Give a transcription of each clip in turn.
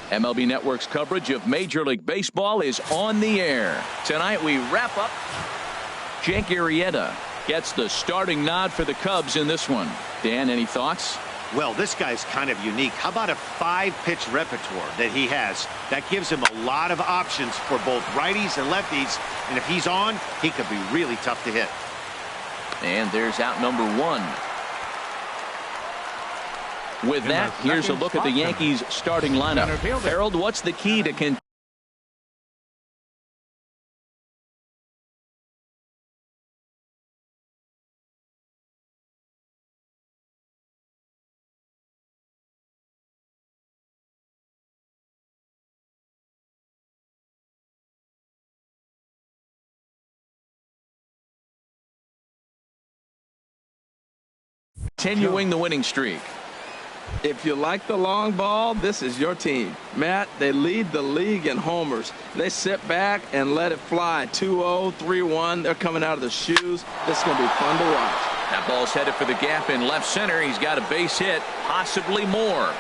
MLB Network's coverage of Major League Baseball is on the air. Tonight we wrap up. Jake Arrieta gets the starting nod for the Cubs in this one. Dan, any thoughts? Well, this guy's kind of unique. How about a 5-pitch repertoire that he has? That gives him a lot of options for both righties and lefties. And if he's on, he could be really tough to hit. And there's out number 1. With that, here's a look at the Yankees starting lineup. Harold, what's the key to continuing the winning streak? If you like the long ball, this is your team. Matt, they lead the league in homers. They sit back and let it fly. 2-0, 3-1. They're coming out of the shoes. This is going to be fun to watch. That ball's headed for the gap in left center. He's got a base hit, possibly more.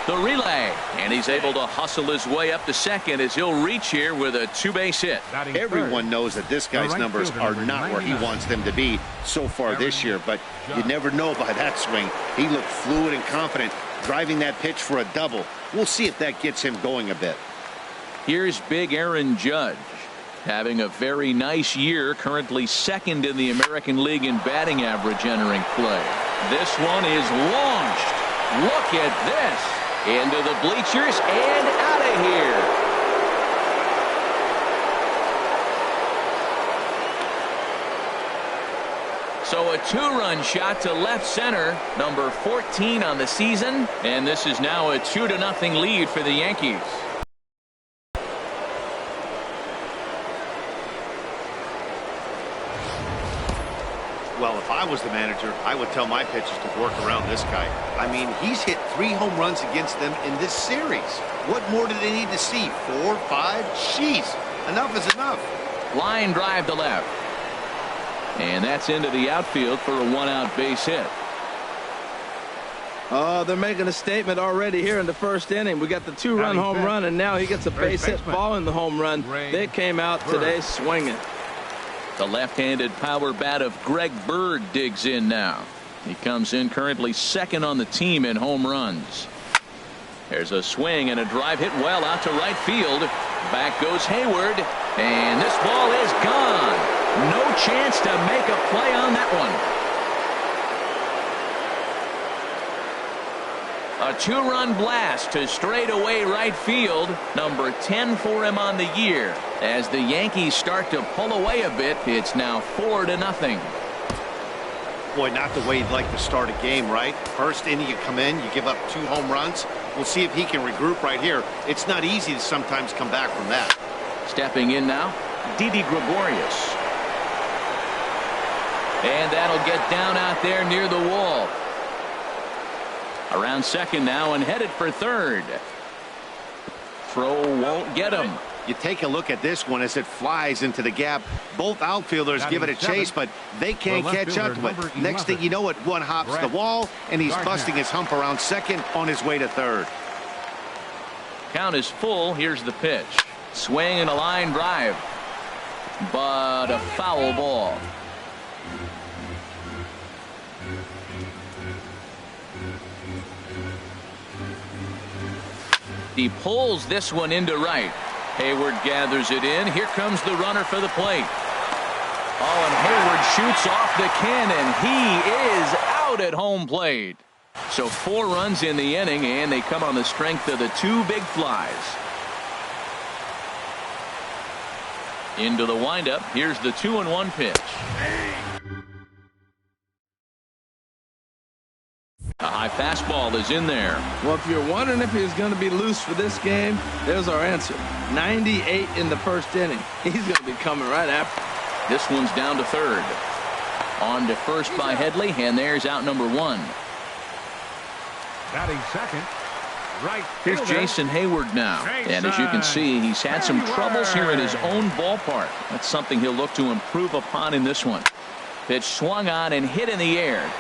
The relay, and he's able to hustle his way up to second as he'll reach here with a 2-base hit. Everyone knows that this guy's numbers are not where he wants them to be so far this year, but you never know by that swing. He looked fluid and confident, driving that pitch for a double. We'll see if that gets him going a bit. Here's big Aaron Judge, having a very nice year, currently second in the American League in batting average entering play. This one is launched. Look at this. Into the bleachers and out of here. So a 2-run shot to left center, number 14 on the season, and this is now a 2-0 lead for the Yankees. Well, if I was the manager, I would tell my pitchers to work around this guy. I mean, he's hit 3 home runs against them in this series. What more do they need to see? 4, 5? Jeez, enough is enough. Line drive to left. And that's into the outfield for a 1-out base hit. Oh, they're making a statement already here in the first inning. We got the 2-run home run, and now he gets a base hit following the home run. They came out today swinging. The left-handed power bat of Greg Bird digs in now. He comes in currently second on the team in home runs. There's a swing and a drive hit well out to right field. Back goes Hayward, and this ball is gone. No chance to make a play on that one. A 2-run blast to straightaway right field, number 10 for him on the year. As the Yankees start to pull away a bit, it's now 4-0. Boy, not the way you'd like to start a game, right? First inning, you come in, you give up 2 home runs. We'll see if he can regroup right here. It's not easy to sometimes come back from that. Stepping in now, Didi Gregorius. And that'll get down out there near the wall. Around second now and headed for third. Throw won't get him. You take a look at this one as it flies into the gap. Both outfielders give it a chase, but they can't catch up to it. Next thing you know it, one hops the wall, and he's busting his hump around second on his way to third. Count is full. Here's the pitch. Swing and a line drive. But a foul ball. He pulls this one into right. Hayward gathers it in. Here comes the runner for the plate. Oh, and Hayward shoots off the cannon. He is out at home plate. So 4 runs in the inning, and they come on the strength of the 2 big flies. Into the windup. Here's the 2-1 pitch. A high fastball is in there. Well, if you're wondering if he's going to be loose for this game, there's our answer. 98 in the first inning. He's going to be coming right after. This one's down to third. On to first by Headley, and there's out number 1. Batting second. Right. Here's Jason Hayward now. And as you can see, he's had some troubles here in his own ballpark. That's something he'll look to improve upon in this one. Pitch swung on and hit in the air.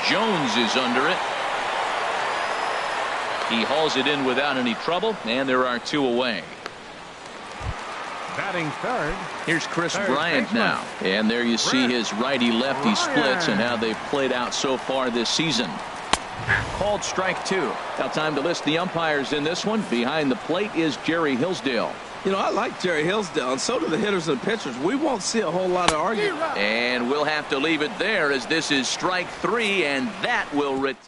Jones is under it. He hauls it in without any trouble, and there are 2 away. Batting third. Here's Chris Third Bryant baseman. now. And there you see his righty-lefty splits and how they've played out so far this season. Called strike 2. Now time to list the umpires in this one. Behind the plate is Jerry Hillsdale. You know, I like Jerry Hillsdale, and so do the hitters and pitchers. We won't see a whole lot of argument. And we'll have to leave it there as this is strike 3, and that will retire.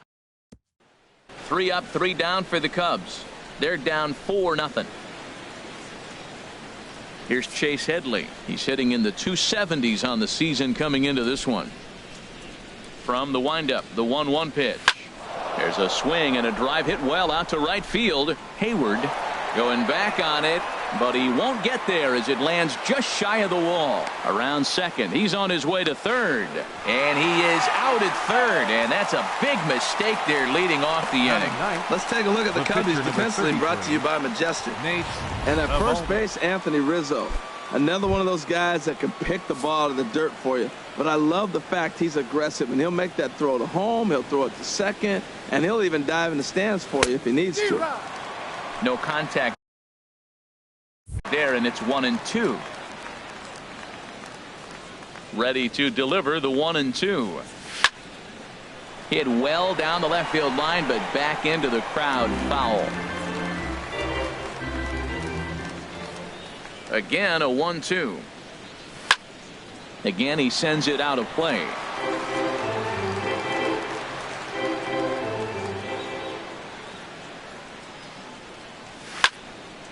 3 up, 3 down for the Cubs. They're down 4-0. Here's Chase Headley. He's hitting in the 270s on the season coming into this one. From the windup, the 1-1 pitch. There's a swing and a drive hit well out to right field. Hayward going back on it, but he won't get there as it lands just shy of the wall. Around second, he's on his way to third, and he is out at third, and that's a big mistake there leading off the inning. Let's take a look at the Cubbies defensively, brought to you by Majestic. And at first base, Anthony Rizzo. Another one of those guys that can pick the ball out of the dirt for you. But I love the fact he's aggressive, and he'll make that throw to home, he'll throw it to second, and he'll even dive in the stands for you if he needs to. No contact there, and it's 1-2. Ready to deliver the 1-2. Hit well down the left field line, but back into the crowd, foul. Again, a 1-2. Again, he sends it out of play.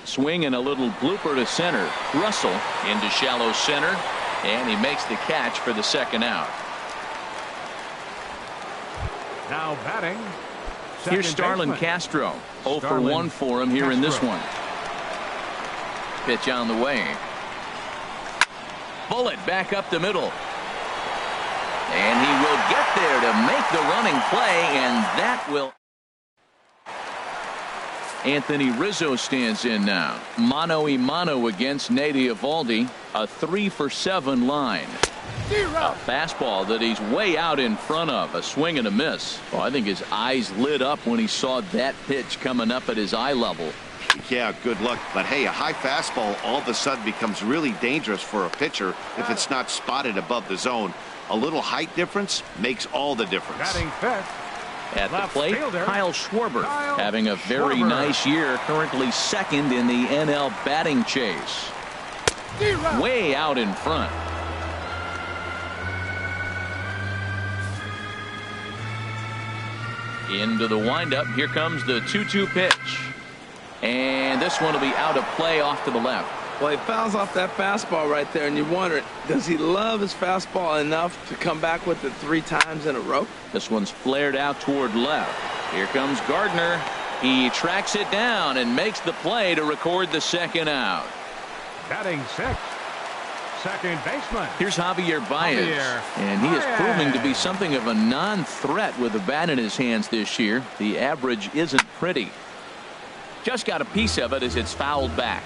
Swing and a little blooper to center. Russell into shallow center, and he makes the catch for the second out. Now batting. Here's Starlin Castro. 0 for 1 for him here in this one. Pitch on the way. Bullet back up the middle. And he will get there to make the running play, and that will. Anthony Rizzo stands in now. Mano-a-mano against Nate Eovaldi. A 3 for 7 line. A fastball that he's way out in front of. A swing and a miss. Well, I think his eyes lit up when he saw that pitch coming up at his eye level. Yeah, good luck. But hey, a high fastball all of a sudden becomes really dangerous for a pitcher if it's not spotted above the zone. A little height difference makes all the difference. Batting fifth. At the plate, Kyle Schwarber having a very nice year, currently second in the NL batting chase. Way out in front. Into the windup. Here comes the 2-2 pitch. And this one will be out of play off to the left. Well, he fouls off that fastball right there, and you wonder, does he love his fastball enough to come back with it 3 times in a row? This one's flared out toward left. Here comes Gardner. He tracks it down and makes the play to record the second out. Batting sixth. Second baseman. Here's Javier Baez, and he is proving to be something of a non-threat with the bat in his hands this year. The average isn't pretty. Just got a piece of it as it's fouled back.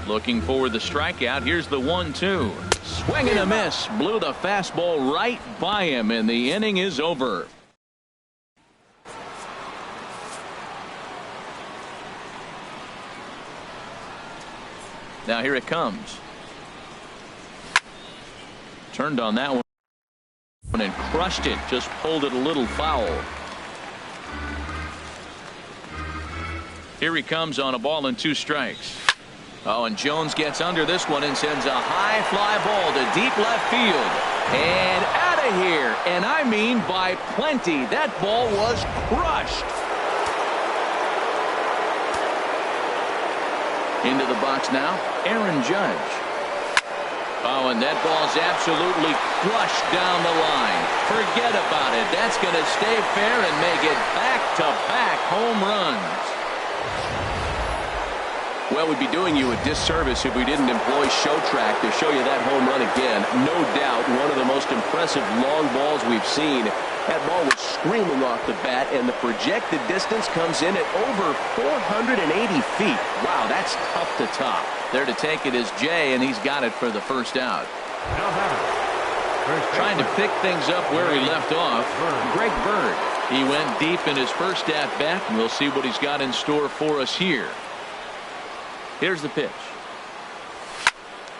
Looking for the strikeout. Here's the 1-2. Swing and a miss. Blew the fastball right by him, and the inning is over. Now here it comes. Turned on that one and crushed it. Just pulled it a little foul. Here he comes on a ball and 2 strikes. Oh, and Jones gets under this one and sends a high fly ball to deep left field. And out of here. And I mean by plenty. That ball was crushed. Into the box now, Aaron Judge. Oh, and that ball's absolutely crushed down the line. Forget about it. That's going to stay fair and make it back-to-back home runs. Well, we'd be doing you a disservice if we didn't employ Show Track to show you that home run again. No doubt one of the most impressive long balls we've seen. That ball was screaming off the bat, and the projected distance comes in at over 480 feet. Wow, that's tough to top. There to take it is Jay, and he's got it for the first out. Trying to pick things up where he left off, Greg Bird. He went deep in his first at-bat, and we'll see what he's got in store for us here. Here's the pitch.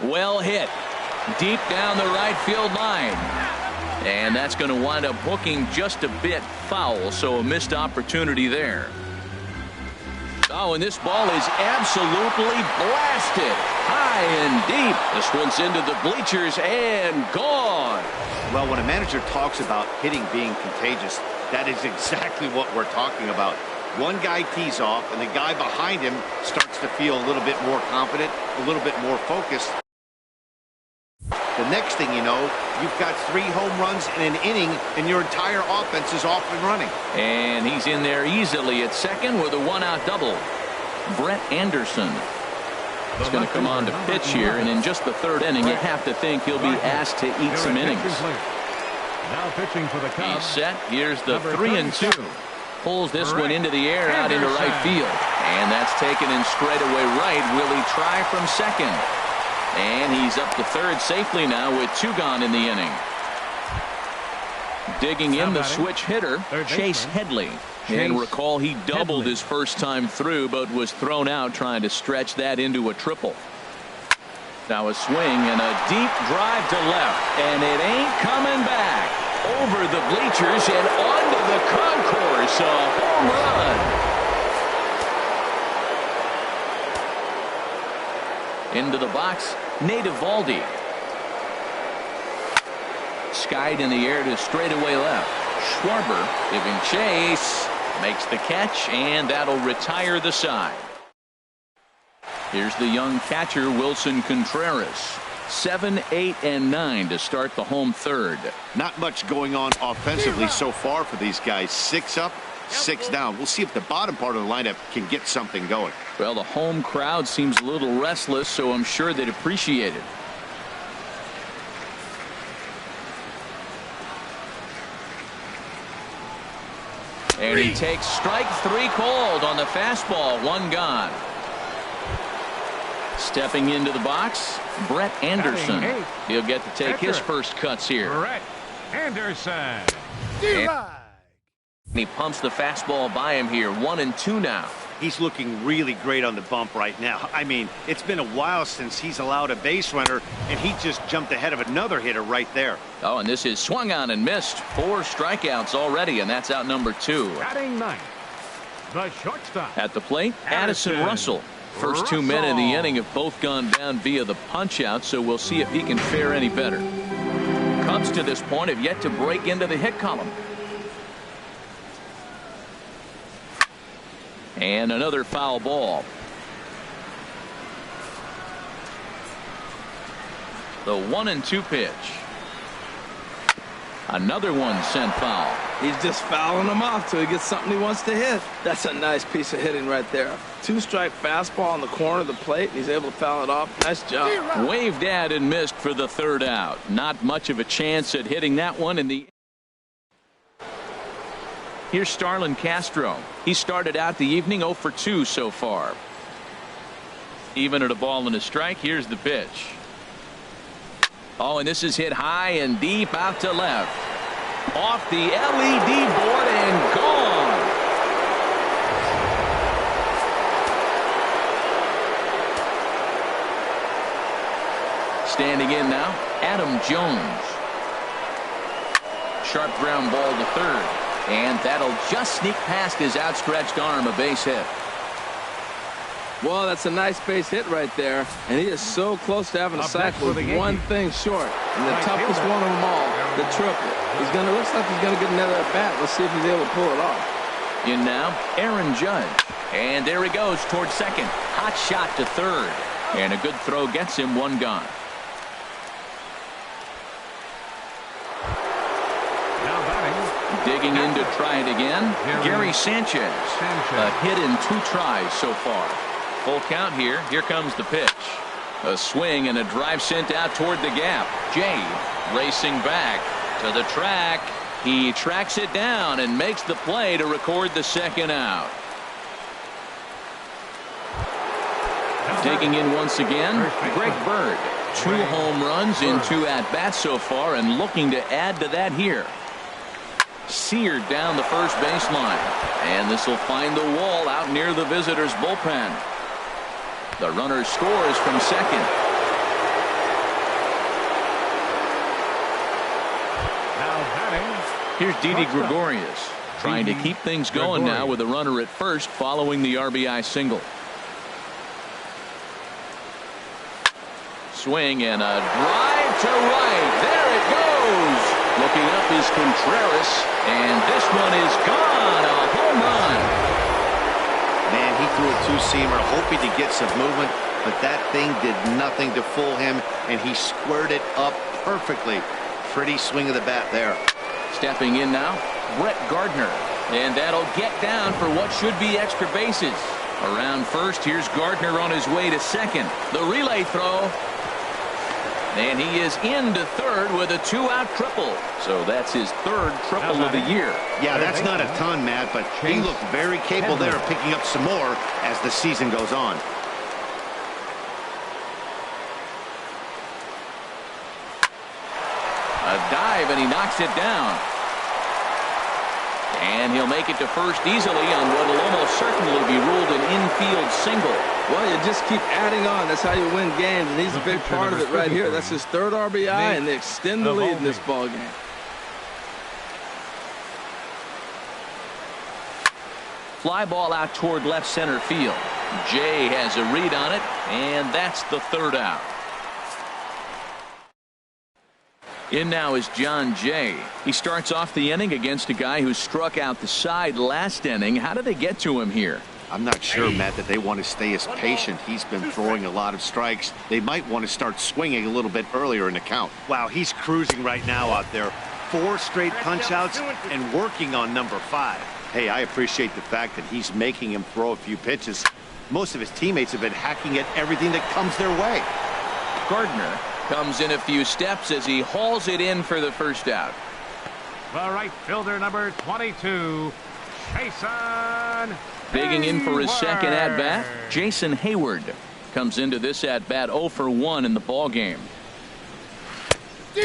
Well hit. Deep down the right field line. And that's going to wind up hooking just a bit foul, so a missed opportunity there. Oh, and this ball is absolutely blasted. High and deep. This one's into the bleachers and gone. Well, when a manager talks about hitting being contagious, that is exactly what we're talking about. One guy tees off, and the guy behind him starts to feel a little bit more confident, a little bit more focused. The next thing you know, you've got 3 home runs in an inning, and your entire offense is off and running. And he's in there easily at second with a 1-out double. Brett Anderson is going to come on to pitch here, and in just the 3rd inning, you have to think he'll be asked to eat some innings. Now pitching for the Cubs. He's set. Here's the 3-2. Pulls this one into the air out into right field. And that's taken in straightaway right. Will he try from second? And he's up to 3rd safely now with 2 gone in the inning. Digging in the switch hitter, Chase Headley. And recall he doubled his first time through, but was thrown out trying to stretch that into a triple. Now a swing and a deep drive to left, and it ain't coming back. Over the bleachers and onto the concourse. A home run. Into the box, Nate Eovaldi. Skied in the air to straightaway left. Schwarber giving chase. Makes the catch, and that'll retire the side. Here's the young catcher, Wilson Contreras. 7, 8, and 9 to start the home 3rd. Not much going on offensively so far for these guys. 6 up, 6 down. We'll see if the bottom part of the lineup can get something going. Well, the home crowd seems a little restless, so I'm sure they'd appreciate it. And he takes strike 3 called on the fastball. 1 gone. Stepping into the box, Brett Anderson. He'll get to take his first cuts here. Brett Anderson. And he pumps the fastball by him here. 1-2 now. He's looking really great on the bump right now. I mean, it's been a while since he's allowed a base runner, and he just jumped ahead of another hitter right there. Oh, and this is swung on and missed. 4 strikeouts already, and that's out number 2. Batting 9th, the shortstop. At the plate, Addison Russell. First 2 men in the inning have both gone down via the punch-out, so we'll see if he can fare any better. Cubs to this point have yet to break into the hit column. And another foul ball. The 1-2 pitch. Another one sent foul. He's just fouling them off till he gets something he wants to hit. That's a nice piece of hitting right there. 2-strike fastball on the corner of the plate, and he's able to foul it off. Nice job. Waved at and missed for the 3rd out. Not much of a chance at hitting that one in the. Here's Starlin Castro. He started out the evening 0 for 2 so far. Even at a ball and a strike. Here's the pitch. Oh, and this is hit high and deep out to left. Off the LED board and gone. Standing in now, Adam Jones. Sharp ground ball to 3rd. And that'll just sneak past his outstretched arm, a base hit. Well, that's a nice base hit right there, and he is so close to having a sack with one thing short, and the toughest one of them all, the triple. Looks like he's gonna get another at bat. Let's see if he's able to pull it off. In now, Aaron Judge, and there he goes towards second. Hot shot to 3rd, and a good throw gets him. 1 gone. Digging in to try it again, Gary Sanchez. A hit in 2 tries so far. Full count here. Here comes the pitch. A swing and a drive sent out toward the gap. Jay racing back to the track. He tracks it down and makes the play to record the 2nd out. Digging in once again, Greg Bird. 2 home runs in 2 at-bats so far, and looking to add to that here. seared down the first baseline. And this will find the wall out near the visitors' bullpen. The runner scores from second. Now batting. Here's Didi Gregorius trying to keep things going now with a runner at first following the RBI single. Swing and a drive to right. There it goes. Looking up is Contreras, and this one is gone. A home run. Man, he threw a two-seamer hoping to get some movement, but that thing did nothing to fool him, and he squared it up perfectly. Pretty swing of the bat there. Stepping in now, Brett Gardner, and that'll get down for what should be extra bases. Around first, here's Gardner on his way to second. The relay throw. And he is into third with a two-out triple. So that's his third triple of the year. Yeah, that's not a ton, Matt, but he looked very capable there of picking up some more as the season goes on. A dive, and he knocks it down. And he'll make it to first easily on what will almost certainly be ruled an infield single. Well, you just keep adding on. That's how you win games, and he's a big part of it right here. That's his third RBI, and they extend the lead in this ball game. Fly ball out toward left center field. Jay has a read on it, and that's the third out. In now is John Jay. He starts off the inning against a guy who struck out the side last inning. How did they get to him here? I'm not sure, Matt, that they want to stay as patient. He's been throwing a lot of strikes. They might want to start swinging a little bit earlier in the count. Wow, he's cruising right now out there. 4 straight punch-outs and working on number 5. Hey, I appreciate the fact that he's making him throw a few pitches. Most of his teammates have been hacking at everything that comes their way. Gardner comes in a few steps as he hauls it in for the first out. The right fielder, number 22, Jason Digging in for his second Hayward. at-bat, Jason Hayward comes into this at-bat 0 for 1 in the ball game.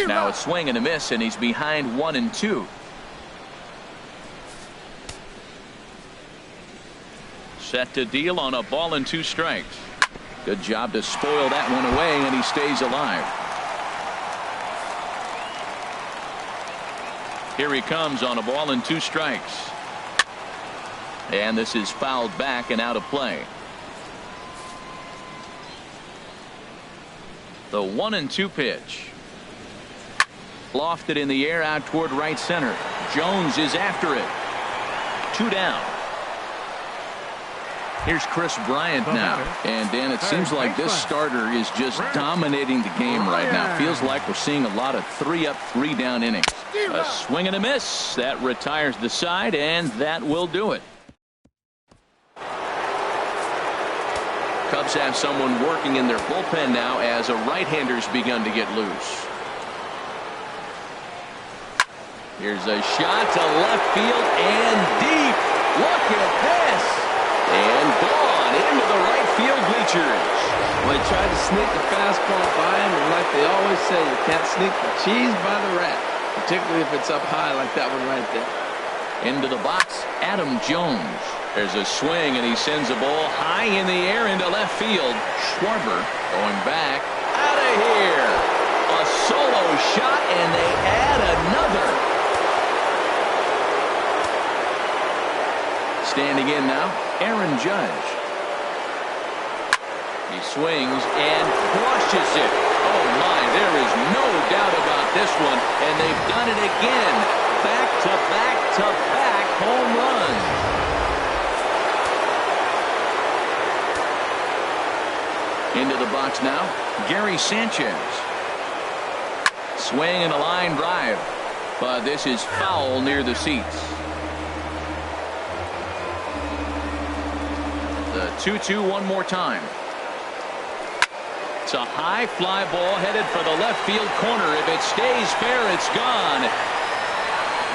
Now a swing and a miss, and he's behind 1-2. Set to deal on a ball and 2 strikes. Good job to spoil that one away, and he stays alive. Here he comes on a ball and 2 strikes. And this is fouled back and out of play. The 1-2 pitch. Lofted in the air out toward right center. Jones is after it. 2 down. Here's Chris Bryant now. And Dan, it seems like this starter is just dominating the game right now. Feels like we're seeing a lot of 3-up, 3-down innings. A swing and a miss. That retires the side, and that will do it. Cubs have someone working in their bullpen now as a right-hander's begun to get loose. Here's a shot to left field and deep. Look at this. And gone into the right field bleachers. Well, he tried to sneak the fastball by him, and like they always say, you can't sneak the cheese by the rat, particularly if it's up high like that one right there. Into the box, Adam Jones. There's a swing, and he sends a ball high in the air into left field. Schwarber going back. Out of here. A solo shot, and they add another. Standing in now, Aaron Judge. He swings and crushes it. Oh, my, there is no doubt about this one, and they've done it again. Back-to-back-to-back home runs. Into the box now, Gary Sanchez. Swing and a line drive, but this is foul near the seats. The 2-2 one more time. It's a high fly ball headed for the left field corner. If it stays fair, it's gone.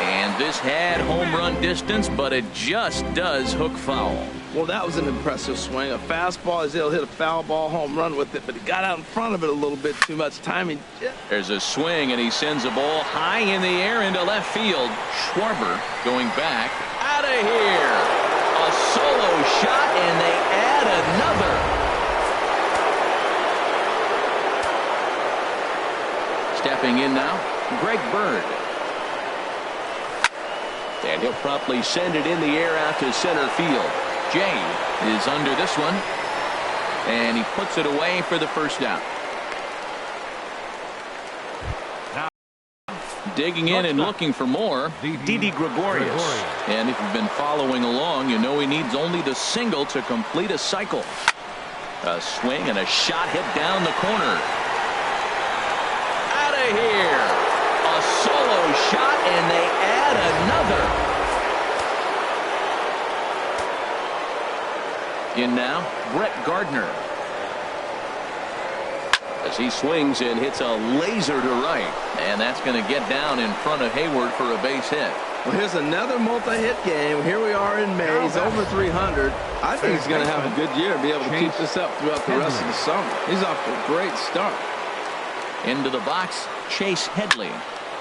And this had home run distance, but it just does hook foul. Well, that was an impressive swing. A fastball, he'll hit a foul ball home run with it, but he got out in front of it a little bit too much timing. There's a swing, and he sends a ball high in the air into left field. Schwarber going back. Out of here. A solo shot, and they add another. Stepping in now, Greg Bird. And he'll promptly send it in the air out to center field. Jay is under this one, and he puts it away for the first down. Digging in and looking for more, Didi Gregorius. And if you've been following along, you know he needs only the single to complete a cycle. A swing and a shot hit down the corner. Out of here. A solo shot, and they add another. In now, Brett Gardner. As he swings and hits a laser to right. And that's going to get down in front of Hayward for a base hit. Well, here's another multi-hit game. Here we are in May. He's over 300. I think he's going to have a good year, be able to keep this up throughout the rest of the summer. He's off to a great start. Into the box, Chase Headley.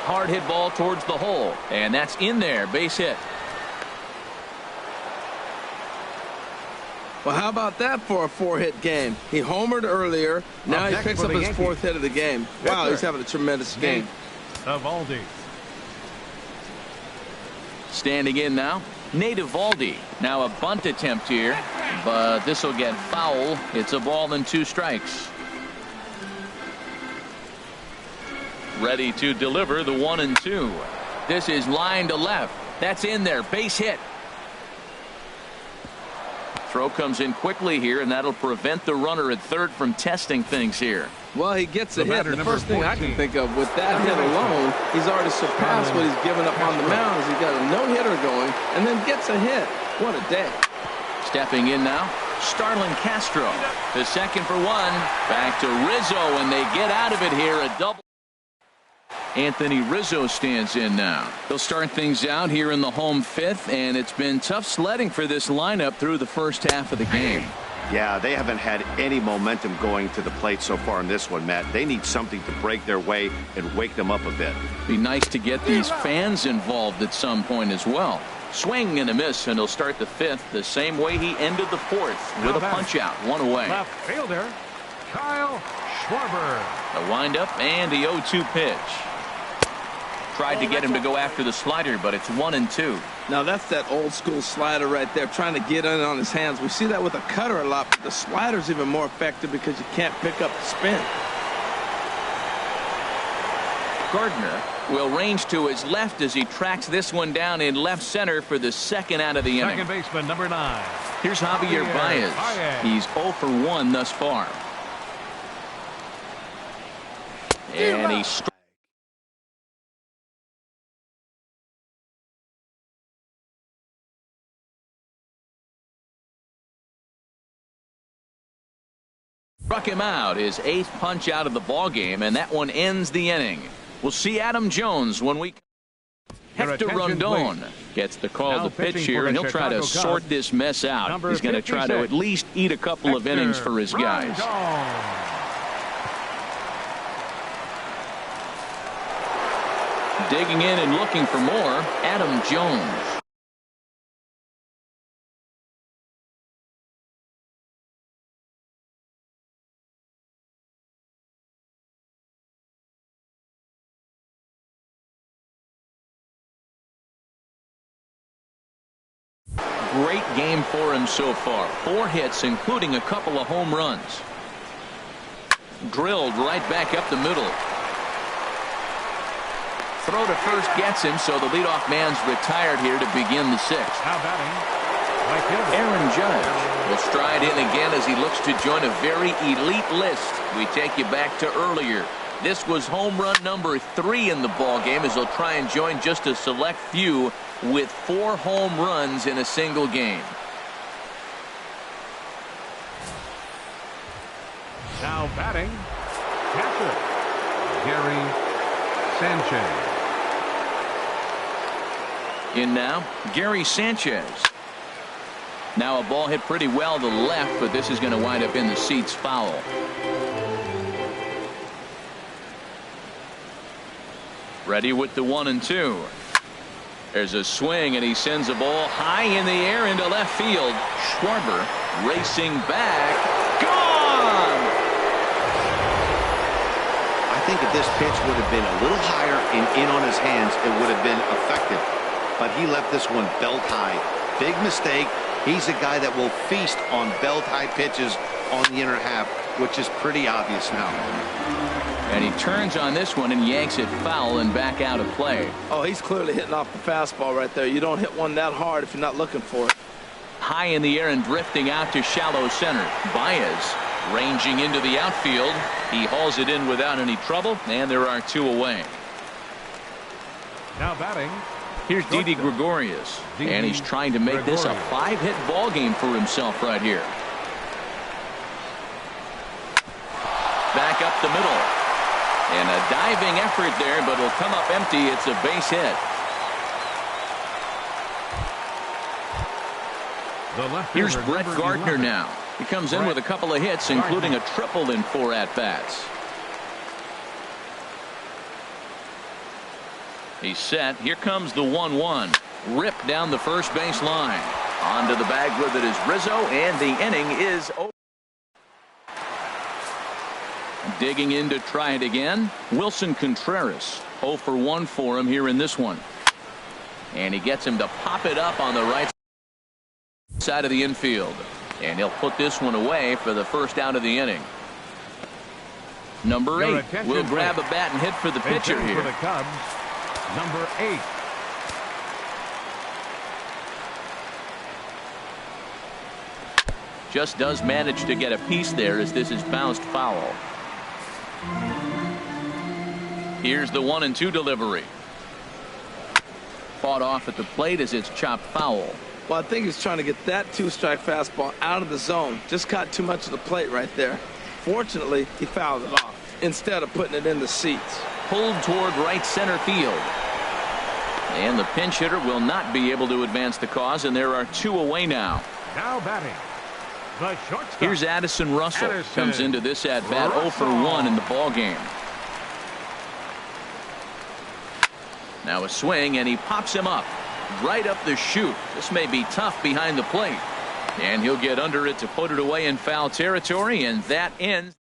Hard hit ball towards the hole. And that's in there. Base hit. Well, how about that for a 4-hit game? He homered earlier. Now he picks up his 4th hit of the game. Wow, he's having a tremendous game. Evaldi. Standing in now, Nate Evaldi. Now a bunt attempt here, but this will get foul. It's a ball and 2 strikes. Ready to deliver the 1-2. This is line to left. That's in there. Base hit. Throw comes in quickly here, and that'll prevent the runner at third from testing things here. Well, he gets a hit. The first thing I can think of with that hit alone, he's already surpassed what he's given up on the mound as he got a no-hitter going and then gets a hit. What a day. Stepping in now, Starlin Castro. The second for 1. Back to Rizzo, and they get out of it here. A double. Anthony Rizzo stands in now. They'll start things out here in the home 5th, and it's been tough sledding for this lineup through the first half of the game. Yeah, they haven't had any momentum going to the plate so far in this one, Matt. They need something to break their way and wake them up a bit. Be nice to get these fans involved at some point as well. Swing and a miss, and he'll start the 5th the same way he ended the 4th with a punch out. 1 away. Left fielder, Kyle Schwarber. A windup and the 0-2 pitch. Tried to get him to go after the slider, but it's 1-2. Now that's that old school slider right there, trying to get in on his hands. We see that with a cutter a lot, but the slider's even more effective because you can't pick up the spin. Gardner will range to his left as he tracks this one down in left center for the 2nd out of the inning. Second baseman, number 9. Here's Javier Baez. He's 0 for 1 thus far. And he struck him out, his 8th punch out of the ball game, and that one ends the inning. We'll see Adam Jones when we. Hector Rondon gets the call to pitch here, and he'll try to sort this mess out. He's going to try to at least eat a couple of innings for his guys. Digging in and looking for more, Adam Jones. Great game for him so far. 4 hits, including a couple of home runs. Drilled right back up the middle. Throw to first gets him, so the leadoff man's retired here to begin the 6th. Now batting, Aaron Judge will stride in again as he looks to join a very elite list. We take you back to earlier. This was home run number 3 in the ball game as he'll try and join just a select few with 4 home runs in a single game. Now batting, catcher, Gary Sanchez. In now, Gary Sanchez. Now a ball hit pretty well to the left, but this is going to wind up in the seats foul. Ready with the 1-2. There's a swing, and he sends a ball high in the air into left field. Schwarber racing back. Gone! I think if this pitch would have been a little higher and in on his hands, it would have been effective. But he left this one belt high. Big mistake. He's a guy that will feast on belt high pitches on the inner half, which is pretty obvious now. And he turns on this one and yanks it foul and back out of play. Oh, he's clearly hitting off the fastball right there. You don't hit one that hard if you're not looking for it. High in the air and drifting out to shallow center. Baez ranging into the outfield. He hauls it in without any trouble, and there are 2 away. Now batting. Here's Didi Gregorius, and he's trying to make this a 5-hit ball game for himself right here. Back up the middle. And a diving effort there, but it'll come up empty. It's a base hit. Here's Brett Gardner now. He comes in with a couple of hits, including a triple in 4 at-bats. He's set. Here comes the 1-1. Ripped down the first base line. Onto the bag with it is Rizzo, and the inning is over. Digging in to try it again, Wilson Contreras. 0 for 1 for him here in this one. And he gets him to pop it up on the right side of the infield. And he'll put this one away for the first out of the inning. Number 8 will grab a bat and hit for the pitcher here. For the Cubs, number 8. Just does manage to get a piece there as this is bounced foul. Here's the 1-2 delivery. Fought off at the plate as it's chopped foul. Well, I think he's trying to get that 2-strike fastball out of the zone. Just caught too much of the plate right there. Fortunately, he fouled it off instead of putting it in the seats. Pulled toward right center field. And the pinch hitter will not be able to advance the cause, and there are 2 away now. Now batting. The shortstop. Here's Addison Russell. Comes into this at bat 0 for 1 in the ball game. Now a swing, and he pops him up right up the chute. This may be tough behind the plate, and he'll get under it to put it away in foul territory, and that ends.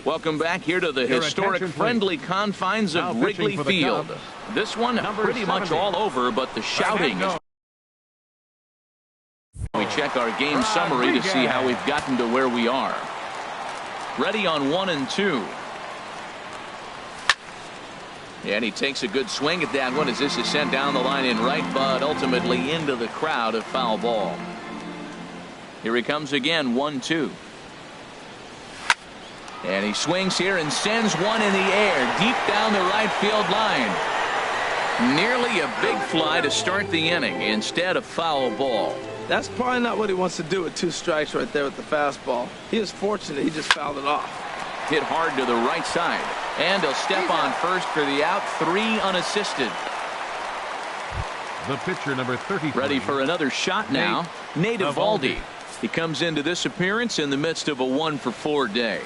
Welcome back here to the historic friendly confines of Wrigley Field. This one pretty much all over, but the shouting is. We check our game summary to see how we've gotten to where we are. Ready on 1-2. And he takes a good swing at that one as this is sent down the line in right, but ultimately into the crowd of foul ball. Here he comes again, 1-2. And he swings here and sends one in the air deep down the right field line. Nearly a big fly to start the inning instead of foul ball. That's probably not what he wants to do with 2 strikes right there with the fastball. He is fortunate he just fouled it off. Hit hard to the right side. And he'll step on first for the out. 3 unassisted. The pitcher, number 33. Ready for another shot now. Nate Eovaldi. He comes into this appearance in the midst of a 1 for 4 day.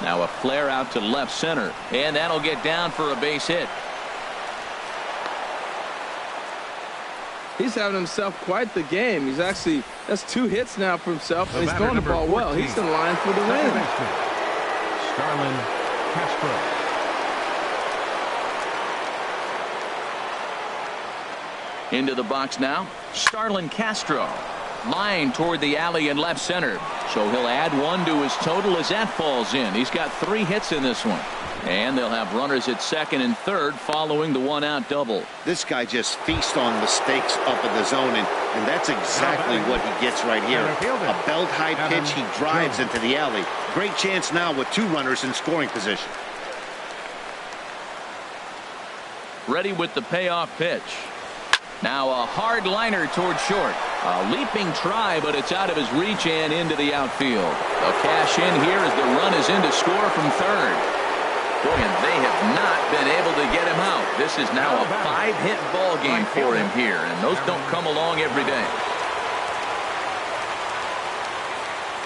Now a flare out to left center. And that'll get down for a base hit. He's having himself quite the game. He's actually, that's 2 hits now for himself, and he's throwing the ball well. He's in line for the win. Starlin Castro. Into the box now. Starlin Castro. Line toward the alley in left center. So he'll add 1 to his total as that falls in. He's got 3 hits in this one. And they'll have runners at second and third following the 1-out double. This guy just feasts on mistakes up in the zone, and that's exactly what he gets right here. A belt-high pitch, he drives into the alley. Great chance now with 2 runners in scoring position. Ready with the payoff pitch. Now a hard liner toward short. A leaping try, but it's out of his reach and into the outfield. A cash in here as the run is in to score from third. Boy, and they have not been able to get him out. This is now a 5-hit ball game for him here, and those don't come along every day.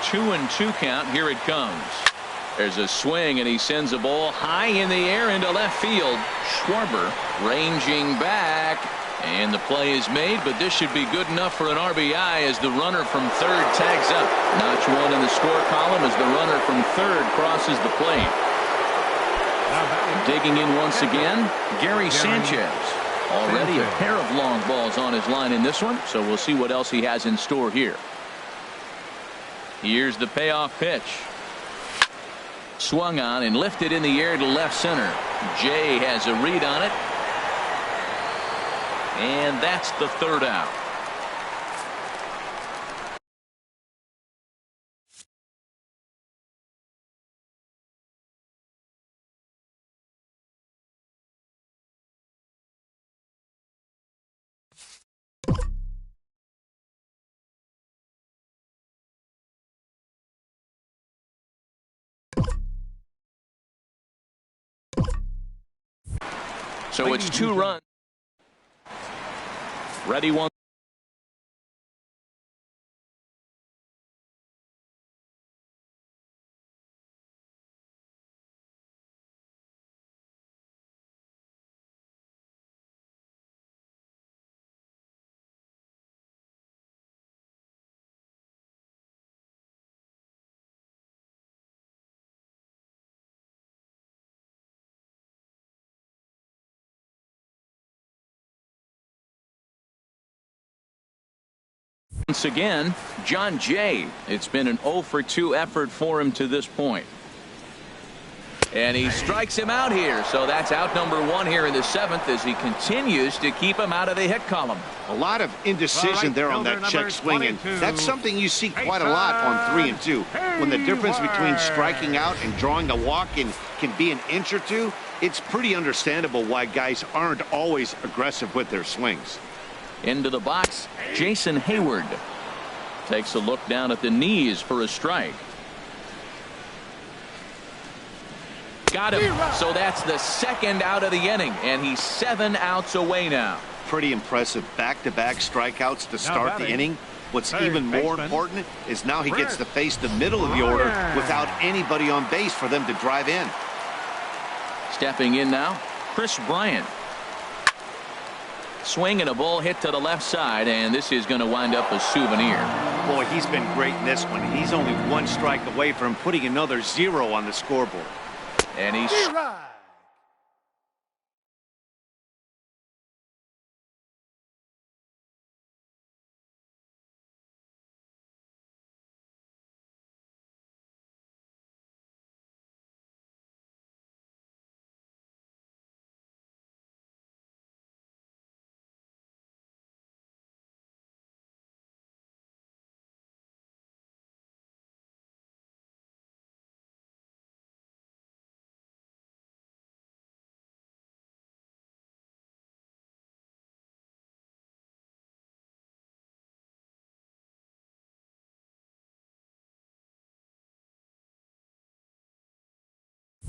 2-2 count. Here it comes. There's a swing, and he sends a ball high in the air into left field. Schwarber ranging back, and the play is made, but this should be good enough for an RBI as the runner from third tags up. Notch one in the score column as the runner from third crosses the plate. Digging in once again, Gary Sanchez. Already a pair of long balls on his line in this one, so we'll see what else he has in store here. Here's the payoff pitch. Swung on and lifted in the air to left center. Jay has a read on it. And that's the third out. So it's 2 runs. Ready one. Once again, John Jay. It's been an 0 for 2 effort for him to this point. And he strikes him out here. So that's out number 1 here in the 7th as he continues to keep him out of the hit column. A lot of indecision there on that check swing, and that's something you see quite a lot on 3 and 2. When the difference between striking out and drawing a walk can be an inch or two, it's pretty understandable why guys aren't always aggressive with their swings. Into the box, Jason Hayward takes a look down at the knees for a strike. Got him. So that's the second out of the inning, and he's 7 outs away now. Pretty impressive back-to-back strikeouts to start the inning. What's even more important is now he gets to face the middle of the order without anybody on base for them to drive in. Stepping in now, Chris Bryant. Swing and a ball hit to the left side, and this is going to wind up a souvenir. Boy, he's been great in this one. He's only 1 strike away from putting another 0 on the scoreboard. And he's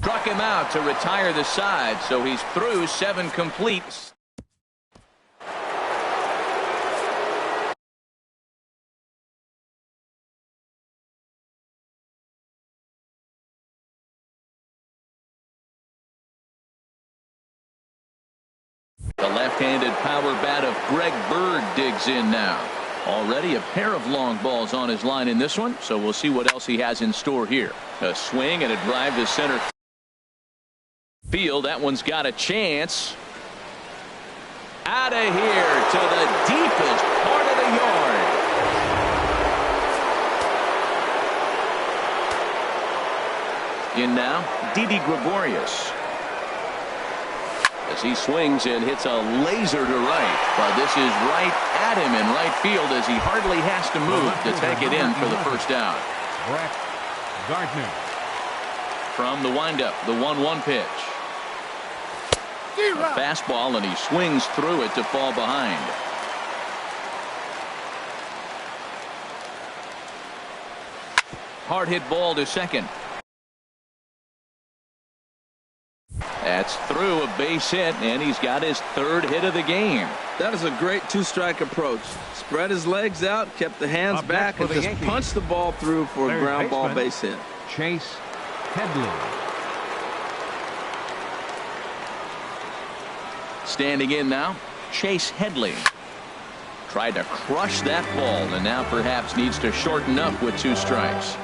struck him out to retire the side, so he's through 7 complete. The left-handed power bat of Greg Bird digs in now. Already a pair of long balls on his line in this one, so we'll see what else he has in store here. A swing and a drive to center field. That one's got a chance. Out of here to the deepest part of the yard. In now, Didi Gregorius. As he swings and hits a laser to right. But this is right at him in right field as he hardly has to move to take it in for the first down. Brett Gardner. From the windup, the 1-1 pitch. A fastball, and he swings through it to fall behind. Hard hit ball to second. That's through, a base hit, and he's got his third hit of the game. That is a great two-strike approach. Spread his legs out, kept the hands back, and just punched the ball through for a ground ball base hit. Chase Headley. Standing in now, Chase Headley. Tried to crush that ball, and now perhaps needs to shorten up with 2 strikes.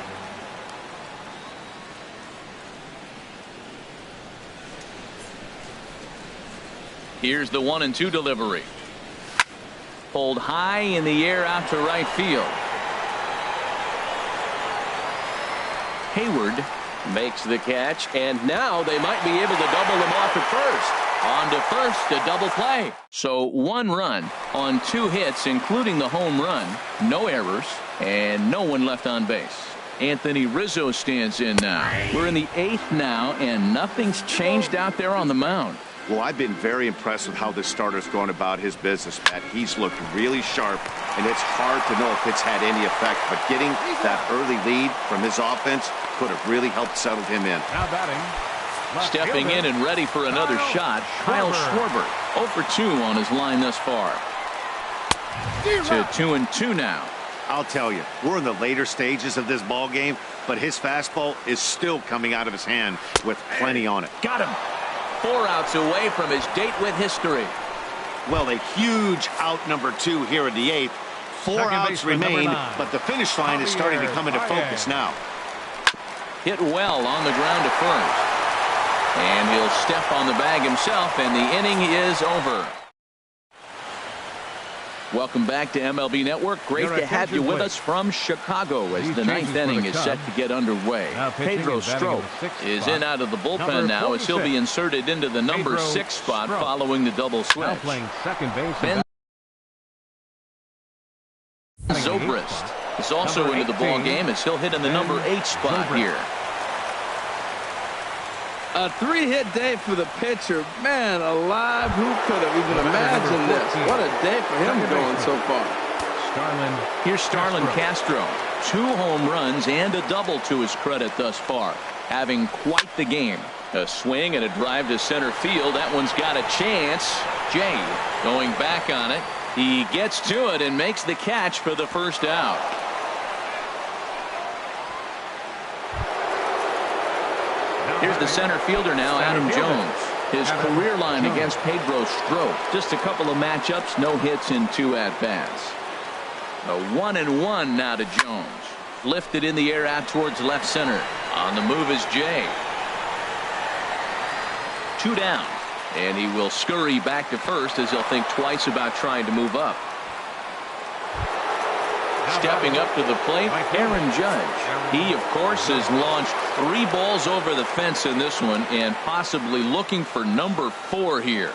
Here's the 1-2 delivery. Pulled high in the air out to right field. Hayward makes the catch, and now they might be able to double him off at first. On to first, a double play. So 1 run on 2 hits, including the home run. No errors, and no one left on base. Anthony Rizzo stands in now. We're in the 8th now, and nothing's changed out there on the mound. Well, I've been very impressed with how this starter's going about his business, Pat. He's looked really sharp, and it's hard to know if it's had any effect. But getting that early lead from his offense could have really helped settle him in. Now batting. Stepping in and ready for another shot, Kyle Schwarber. 0 for 2 on his line thus far. To 2-2 now. I'll tell you, we're in the later stages of this ball game, but his fastball is still coming out of his hand with plenty on it. Got him. 4 outs away from his date with history. Well, a huge out number 2 here in the 8th. 4 outs remain, but the finish line is starting to come into focus now. Hit well on the ground to first. And he'll step on the bag himself, and the inning is over. Welcome back to MLB Network. Great to have you with us from Chicago as the 9th inning is set to get underway. Pedro Strop is in out of the bullpen now as he'll be inserted into the number 6 spot following the double switch. Now playing second base. Ben Zobrist is also into the ball game as he'll hit in the number 8 spot here. A 3-hit day for the pitcher. Man alive, who could have even imagined this? What a day for him going so far. Here's Starlin Castro. 2 home runs and a double to his credit thus far. Having quite the game. A swing and a drive to center field. That one's got a chance. Jay going back on it. He gets to it and makes the catch for the first out. Here's the center fielder now, Adam Jones. His career line against Pedro Strop. Just a couple of matchups, no hits in 2 at-bats. A 1-1 now to Jones. Lifted in the air out towards left center. On the move is Jay. 2 down. And he will scurry back to first as he'll think twice about trying to move up. Stepping up to the plate, Aaron Judge. He, of course, has launched 3 balls over the fence in this one and possibly looking for number 4 here.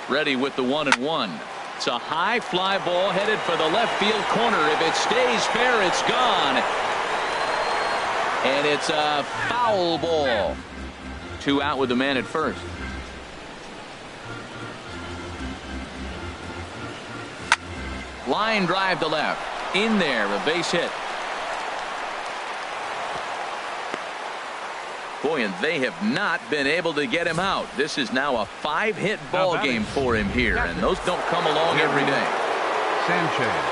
Ready with the 1-1. It's a high fly ball headed for the left field corner. If it stays fair, it's gone. And it's a foul ball. 2 out with the man at first. Line drive to left. In there, a base hit. Boy, and they have not been able to get him out. This is now a 5-hit ball game for him here, and those don't come along every day. Sanchez.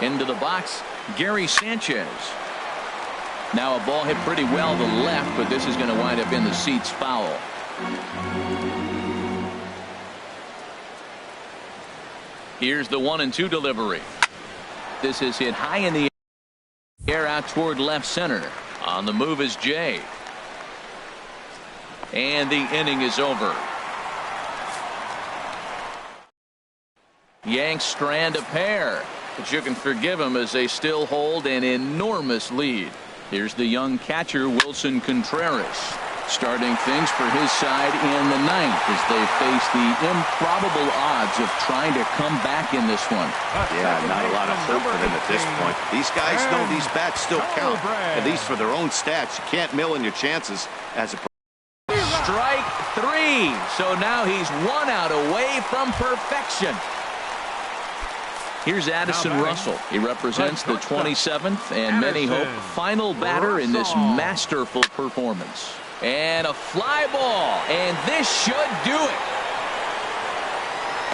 Into the box, Gary Sanchez. Now a ball hit pretty well to left, but this is going to wind up in the seats foul. Here's the 1-2 delivery. This is hit high in the air out toward left center. On the move is Jay. And the inning is over. Yanks strand a pair, but you can forgive them as they still hold an enormous lead. Here's the young catcher Wilson Contreras, starting things for his side in the 9th as they face the improbable odds of trying to come back in this one. Yeah, not a lot of hope for them at this point. These guys know these bats still count, at least for their own stats. You can't mill in your chances as a strike 3. So now he's 1 out away from perfection. Here's Addison Russell. He represents the 27th and many hope final batter in this masterful performance. And a fly ball, and this should do it.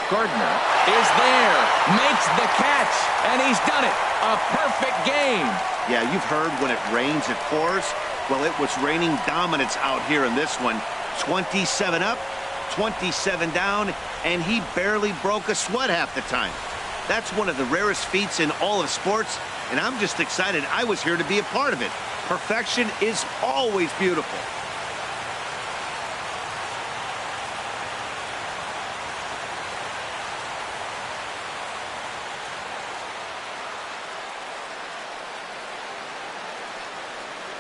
Gardner is there, makes the catch, and he's done it. A perfect game. Yeah, you've heard when it rains, it pours. Well, it was raining dominance out here in this one. 27 up, 27 down, and he barely broke a sweat half the time. That's one of the rarest feats in all of sports, and I'm just excited I was here to be a part of it. Perfection is always beautiful.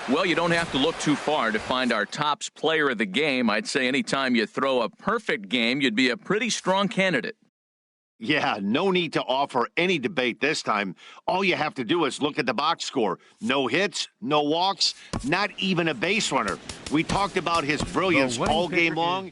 Well, you don't have to look too far to find our tops player of the game. I'd say anytime you throw a perfect game, you'd be a pretty strong candidate. Yeah, no need to offer any debate this time. All you have to do is look at the box score. No hits, no walks, not even a base runner. We talked about his brilliance all game long.